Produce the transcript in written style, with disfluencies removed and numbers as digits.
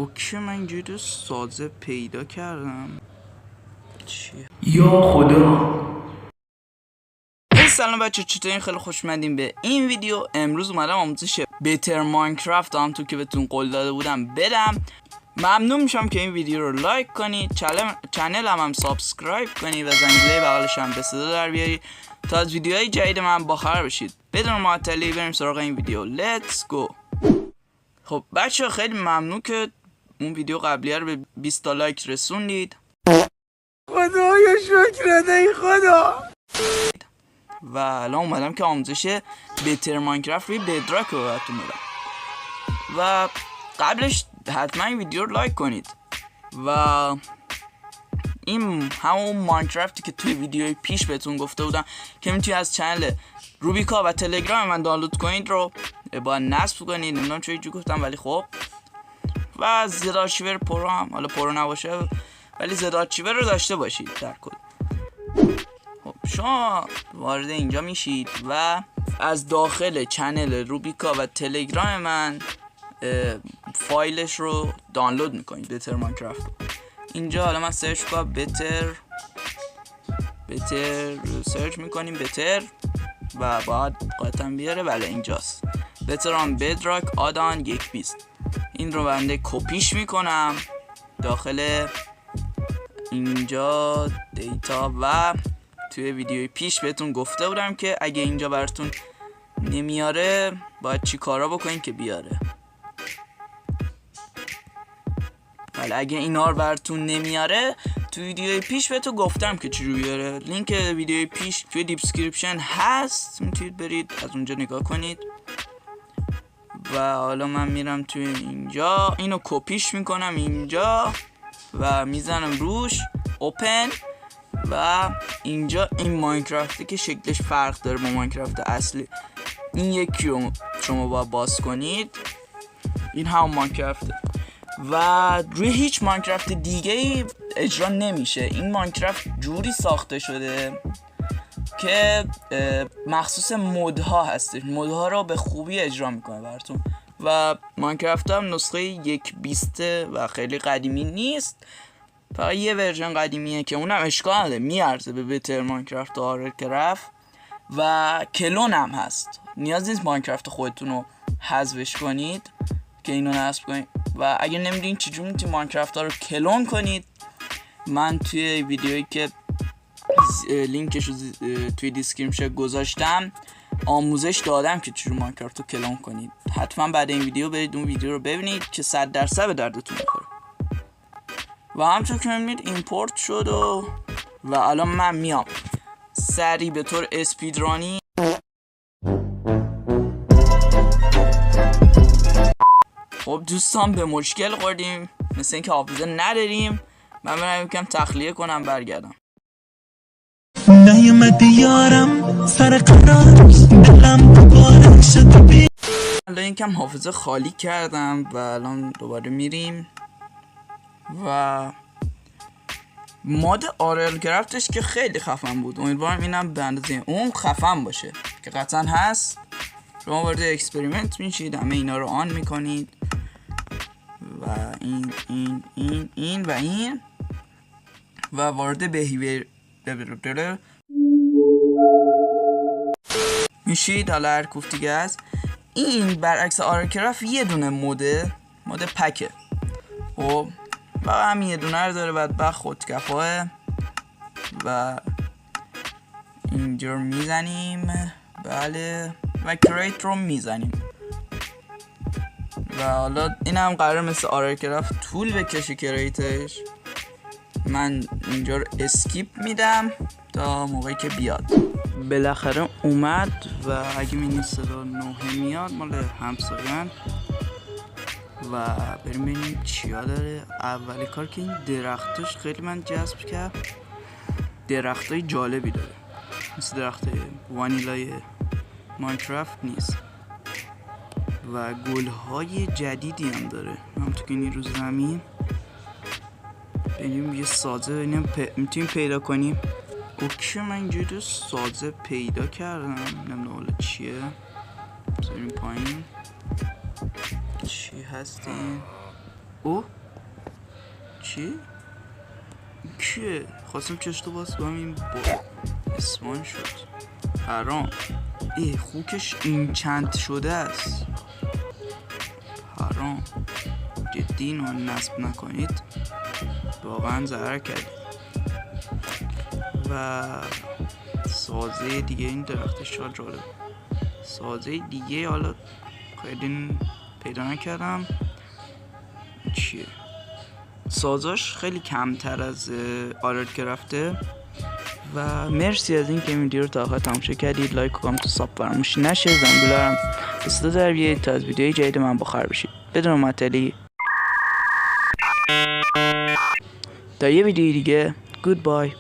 اوکی من اینجوری سازه پیدا کردم. چیه؟ یا خدا. سلام بچه، چطورین؟ خیلی خوش اومدین به این ویدیو. امروز اومدم آموزش بهتر ماینکرافت همونطور که بهتون قول داده بودم بدم. ممنون میشم که این ویدیو رو لایک کنی، چنل هم سابسکرایب کنی و زنگوله بغلش هم به صدا در بیاری تا از ویدیوهای جدید من باخبر بشید. بدون معطلی بریم سراغ این ویدیو. لیتس گو. خب بچه خیلی ممنون که اون ویدیو قبلیه رو به 20 تا لایک رسوندید. خدایا شکر ای خدا. و الان اومدم که آموزش بهتر ماینکرافت روی بدراک رو براتون بدم. و قبلش حتما این ویدیو رو لایک کنید. و این همون ماینکرافتی که توی ویدیوی پیش بهتون گفته بودم که میتونید از چنل روبیکا و تلگرام من دانلود کنید رو باید نصب کنید. نمیدونم چه جو گفتم ولی خب. و زد آرشیور پرو هم، حالا پرو نباشه ولی زد آرشیور رو داشته باشید در کل. خب شما وارد اینجا میشید و از داخل چنل روبیکا و تلگرام من فایلش رو دانلود میکنید، بهتر ماینکرافت. اینجا حالا من سرچ کنم بهتر سرچ میکنیم بهتر و باید قاطعا بیاره. بله اینجاست، بهتر آن بدراک آدان 1.20. این رو بنده کپیش میکنم داخل اینجا دیتا و توی ویدیوی پیش بهتون گفته بودم که اگه اینجا براتون نمیاره باید چی کارا بکنین که بیاره. ولی اگه اینا رو براتون نمیاره توی ویدیوی پیش بهتون گفتم که چی رو بیاره. لینک ویدیوی پیش توی دیسکریپشن هست، میتونید برید از اونجا نگاه کنید. و حالا من میرم توی اینجا، اینو کپیش میکنم اینجا و میزنم روش اوپن. و اینجا این ماینکرافتی که شکلش فرق داره با ماینکرافت اصلی، این یکی رو شما باید باز کنید. این هم ماینکرافته و روی هیچ ماینکرافت دیگه ای اجرا نمیشه. این ماینکرافت جوری ساخته شده که مخصوص مودها هستش، مودها رو به خوبی اجرا میکنه براتون. و ماینکرافت هم نسخه 1.20 و خیلی قدیمی نیست، فقط یه ورژن قدیمیه که اونم اشکال نداره، میارزه به بهتر ماینکرافت و آرکرافت. و کلون هم هست، نیاز نیست ماینکرافت خودتون رو حذفش کنید که اینو نصب کنید. و اگه نمیدونید چجوری میتونید ماینکرافت ها رو کلون کنید، من توی ویدیویی که لینکش رو توی دیسکریپشن گذاشتم آموزش دادم که چجوری ماینکرافت رو کلون کنید. حتما بعد این ویدیو برید اون ویدیو رو ببینید که 100% به دردتون بخوره. و همچون که میبینید ایمپورت شد و الان من میام سریع به طور اسپیدرانی خب دوستان به مشکل خوردیم، مثل اینکه حافظه نداریم. من برم یکم تخلیه کنم برگردم. نیومدی یارم سر قرار دلم دوباره شد بی. الان یکم حافظه خالی کردم و الان دوباره میریم. و ماد آرکرافتش که خیلی خفن بود، امیدوارم اینم به اندازه اون خفن باشه که قطعا هست. شما وارد اکسپریمنت میشید، همه اینا رو آن میکنید و این و این و وارد بیهیویر میشید. حالا هر کوفت دیگه هست. این برعکس آرکرافت یه دونه مود پکه. خب فقط همین یه دونه رو داره، بعد خودکفاه. و اینجا رو میزنیم، بله، و کریت رو میزنیم. و حالا این هم قرار مثل آرکرافت طول بکشه کریتش. من اینجا رو اسکیپ میدم تا موقعی که بیاد. بالاخره اومد و اگه می‌بینید صدا نوحه میاد مال همسایه‌ان. و بریم ببینیم چیا داره. اولی کار که این درختاش خیلی من جذب کرد، درختای جالبی داره، مثل درخت وانیلای ماینکرافت نیست. و گل‌های جدیدی هم داره، همونطور که این رو زمین. بریم یه سازه ببینیم میتونیم پیدا کنیم. اوکی من اینجوری سازه پیدا کردم، نمیدونم حالا چیه. بریم پایین چی هستیم. او چی؟ کیه؟ خواستم چشتو باز با این با اسمان شد حرام. خوکش این چند شده است. حرام جدی اینو نصب نکنید، واقعا ضرر کردید. و سازه دیگه این درختش چقدر جالب. سازه دیگه حالا خیلی پیدا نکردم چیه. سازاش خیلی کمتر از آرت گرفته. و مرسی از این که این ویدیو رو تا آخر تماشا کردید. لایک و کامنت و ساب فراموش نشه. زنگوله رو به صدا در بیارید تا از ویدیوی جدید من بخبر بشید بدون معطلی. تا یه ویدیو دیگه. گودبای.